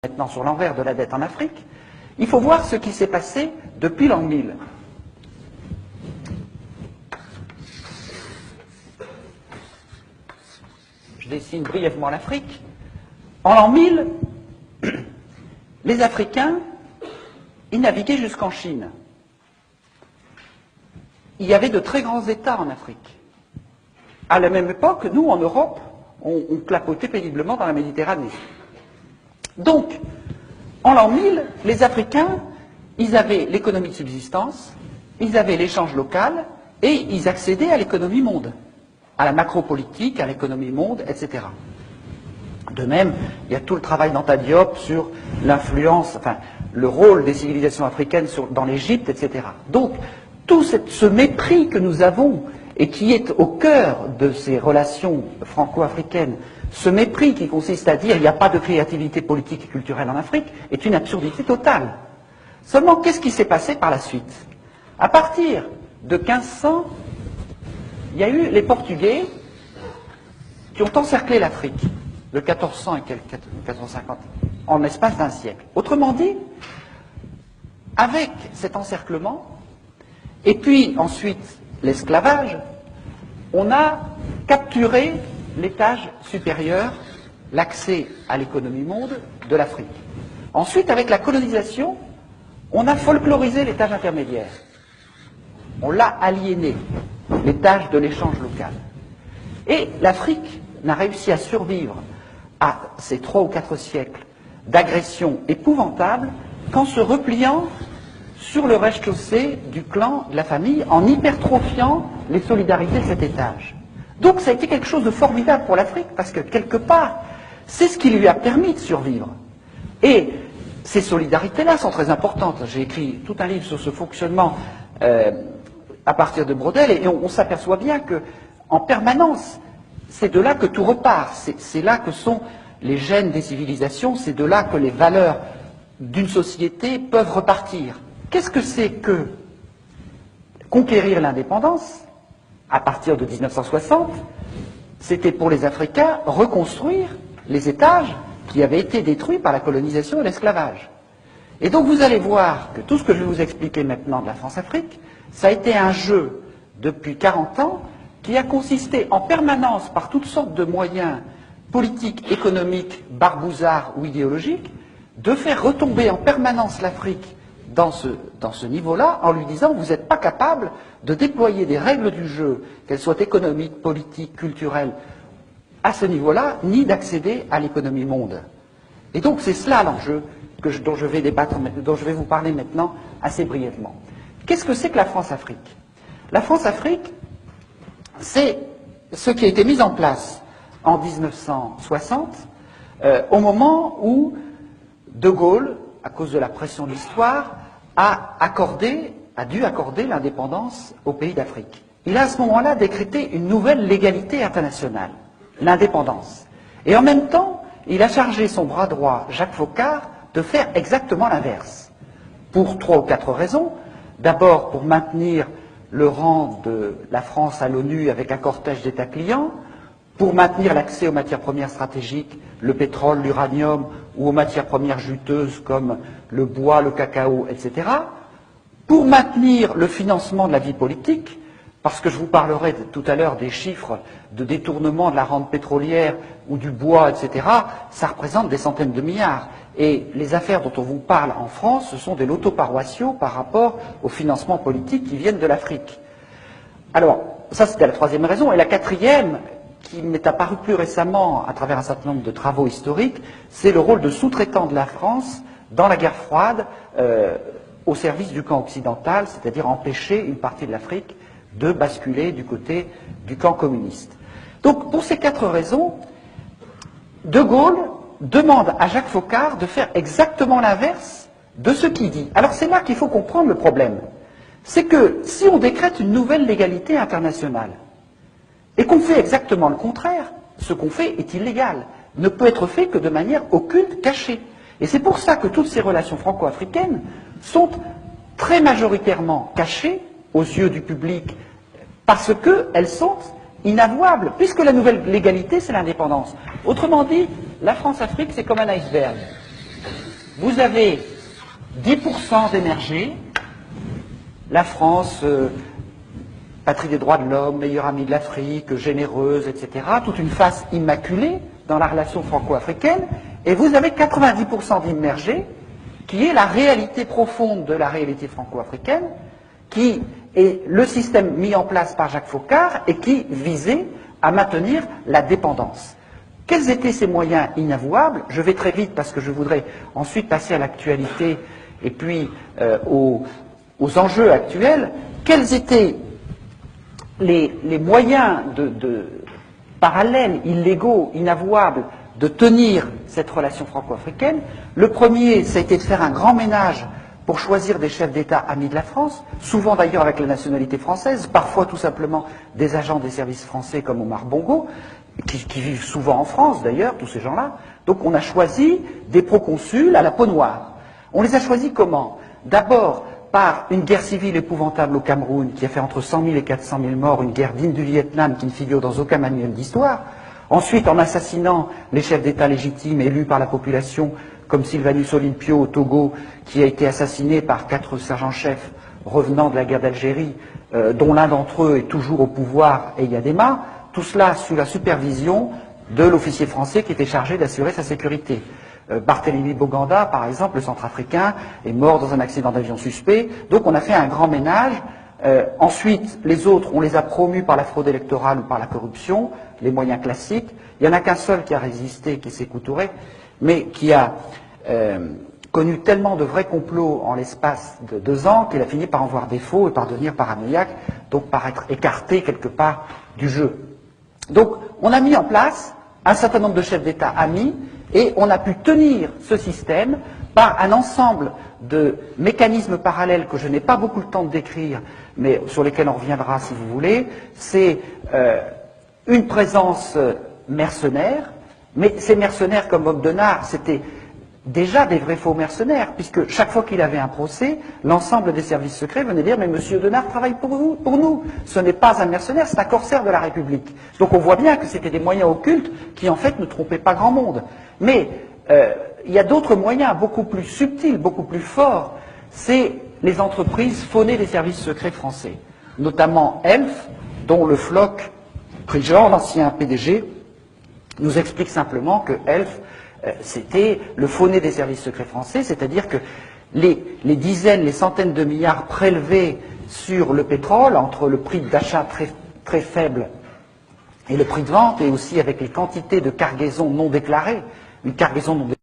maintenant sur l'envers de la dette en Afrique, il faut voir ce qui s'est passé depuis l'an 1000. Je dessine brièvement l'Afrique. En l'an 1000, les Africains, ils naviguaient jusqu'en Chine. Il y avait de très grands États en Afrique. À la même époque, nous, en Europe, on clapotait péniblement dans la Méditerranée. Donc, en l'an 1000, les Africains, ils avaient l'économie de subsistance, ils avaient l'échange local, et ils accédaient à l'économie monde, à la macropolitique, à l'économie monde, etc. De même, il y a tout le travail d'Anta Diop sur l'influence, enfin, le rôle des civilisations africaines dans l'Égypte, etc. Donc, tout ce mépris que nous avons, et qui est au cœur de ces relations franco-africaines, ce mépris qui consiste à dire qu'il n'y a pas de créativité politique et culturelle en Afrique, est une absurdité totale. Seulement, qu'est-ce qui s'est passé par la suite? À partir de 1500, il y a eu les Portugais qui ont encerclé l'Afrique, de 1400 et 1450, en l'espace d'un siècle. Autrement dit, avec cet encerclement, et puis ensuite l'esclavage, on a capturé l'étage supérieur, l'accès à l'économie monde de l'Afrique. Ensuite, avec la colonisation, on a folklorisé l'étage intermédiaire. On l'a aliéné, l'étage de l'échange local. Et l'Afrique n'a réussi à survivre à ces 3 ou 4 siècles d'agression épouvantable qu'en se repliant sur le rez-de-chaussée du clan, de la famille, en hypertrophiant les solidarités de cet étage. Donc ça a été quelque chose de formidable pour l'Afrique, parce que quelque part, c'est ce qui lui a permis de survivre. Et ces solidarités-là sont très importantes. J'ai écrit tout un livre sur ce fonctionnement à partir de Braudel, et on s'aperçoit bien que, en permanence, c'est de là que tout repart. C'est là que sont les gènes des civilisations, c'est de là que les valeurs d'une société peuvent repartir. Qu'est-ce que c'est que conquérir l'indépendance? À partir de 1960, c'était pour les Africains reconstruire les étages qui avaient été détruits par la colonisation et l'esclavage. Et donc vous allez voir que tout ce que je vais vous expliquer maintenant de la France-Afrique, ça a été un jeu depuis 40 ans qui a consisté en permanence, par toutes sortes de moyens politiques, économiques, barbouzards ou idéologiques, de faire retomber en permanence l'Afrique dans ce niveau-là, en lui disant vous n'êtes pas capable de déployer des règles du jeu, qu'elles soient économiques, politiques, culturelles, à ce niveau-là, ni d'accéder à l'économie monde. Et donc c'est cela l'enjeu dont je vais débattre, dont je vais vous parler maintenant assez brièvement. Qu'est-ce que c'est que la France-Afrique? La France-Afrique, c'est ce qui a été mis en place en 1960, au moment où De Gaulle, à cause de la pression de l'histoire, a dû accorder l'indépendance aux pays d'Afrique. Il a à ce moment-là décrété une nouvelle légalité internationale, l'indépendance. Et en même temps, il a chargé son bras droit, Jacques Foccart, de faire exactement l'inverse. Pour 3 ou 4 raisons. D'abord, pour maintenir le rang de la France à l'ONU avec un cortège d'États clients, pour maintenir l'accès aux matières premières stratégiques, le pétrole, l'uranium, ou aux matières premières juteuses comme le bois, le cacao, etc., pour maintenir le financement de la vie politique, parce que je vous parlerai tout à l'heure des chiffres de détournement de la rente pétrolière ou du bois, etc., ça représente des centaines de milliards. Et les affaires dont on vous parle en France, ce sont des lotos paroissiaux par rapport aux financements politiques qui viennent de l'Afrique. Alors, ça c'était la 3e raison. Et la 4e, qui m'est apparu plus récemment à travers un certain nombre de travaux historiques, c'est le rôle de sous-traitant de la France dans la guerre froide au service du camp occidental, c'est-à-dire empêcher une partie de l'Afrique de basculer du côté du camp communiste. Donc, pour ces 4 raisons, De Gaulle demande à Jacques Foccart de faire exactement l'inverse de ce qu'il dit. Alors, c'est là qu'il faut comprendre le problème. C'est que si on décrète une nouvelle légalité internationale, et qu'on fait exactement le contraire, ce qu'on fait est illégal, ne peut être fait que de manière occulte, cachée. Et c'est pour ça que toutes ces relations franco-africaines sont très majoritairement cachées aux yeux du public, parce qu'elles sont inavouables, puisque la nouvelle légalité, c'est l'indépendance. Autrement dit, la France-Afrique, c'est comme un iceberg. vous avez 10% d'émergés, la France, patrie des droits de l'homme, meilleure amie de l'Afrique, généreuse, etc., toute une face immaculée dans la relation franco-africaine, et vous avez 90% d'immergés, qui est la réalité profonde de la réalité franco-africaine, qui est le système mis en place par Jacques Foccart et qui visait à maintenir la dépendance. Quels étaient ces moyens inavouables? Je vais très vite parce que je voudrais ensuite passer à l'actualité et puis aux enjeux actuels. Quels étaient les moyens parallèles, illégaux, inavouables, de tenir cette relation franco-africaine? Le premier, ça a été de faire un grand ménage pour choisir des chefs d'État amis de la France, souvent d'ailleurs avec la nationalité française, parfois tout simplement des agents des services français comme Omar Bongo, qui vivent souvent en France d'ailleurs, tous ces gens-là. Donc on a choisi des proconsuls à la peau noire. On les a choisis comment? D'abord par une guerre civile épouvantable au Cameroun, qui a fait entre 100 000 et 400 000 morts, une guerre digne du Vietnam qui ne figure dans aucun manuel d'histoire. Ensuite, en assassinant les chefs d'État légitimes élus par la population, comme Sylvanus Olympio au Togo, qui a été assassiné par 4 sergents-chefs revenant de la guerre d'Algérie, dont l'un d'entre eux est toujours au pouvoir, Eyadema, tout cela sous la supervision de l'officier français qui était chargé d'assurer sa sécurité. Barthélemy Boganda, par exemple, le centrafricain, est mort dans un accident d'avion suspect, donc on a fait un grand ménage. Ensuite, les autres, on les a promus par la fraude électorale ou par la corruption, les moyens classiques. Il n'y en a qu'un seul qui a résisté, qui est Sékou Touré, mais qui a connu tellement de vrais complots en l'espace de 2 ans qu'il a fini par en voir défaut et par devenir paranoïaque, donc par être écarté quelque part du jeu. Donc, on a mis en place un certain nombre de chefs d'État amis et on a pu tenir ce système par un ensemble de mécanismes parallèles que je n'ai pas beaucoup le temps de décrire, mais sur lesquels on reviendra si vous voulez. C'est une présence mercenaire, mais ces mercenaires comme Bob Denard, c'était déjà des vrais faux mercenaires, puisque chaque fois qu'il avait un procès, l'ensemble des services secrets venait dire « Mais Monsieur Denard travaille pour nous. Ce n'est pas un mercenaire, c'est un corsaire de la République. » Donc on voit bien que c'était des moyens occultes qui en fait ne trompaient pas grand monde. Mais il y a d'autres moyens beaucoup plus subtils, beaucoup plus forts. C'est les entreprises faunées des services secrets français, notamment Elf, dont le Floch Prigent, l'ancien PDG, nous explique simplement que Elf, c'était le faux-nez des services secrets français, c'est-à-dire que les dizaines, les centaines de milliards prélevés sur le pétrole, entre le prix d'achat très faible et le prix de vente, et aussi avec les quantités de cargaisons non déclarées, une cargaison non déclarée,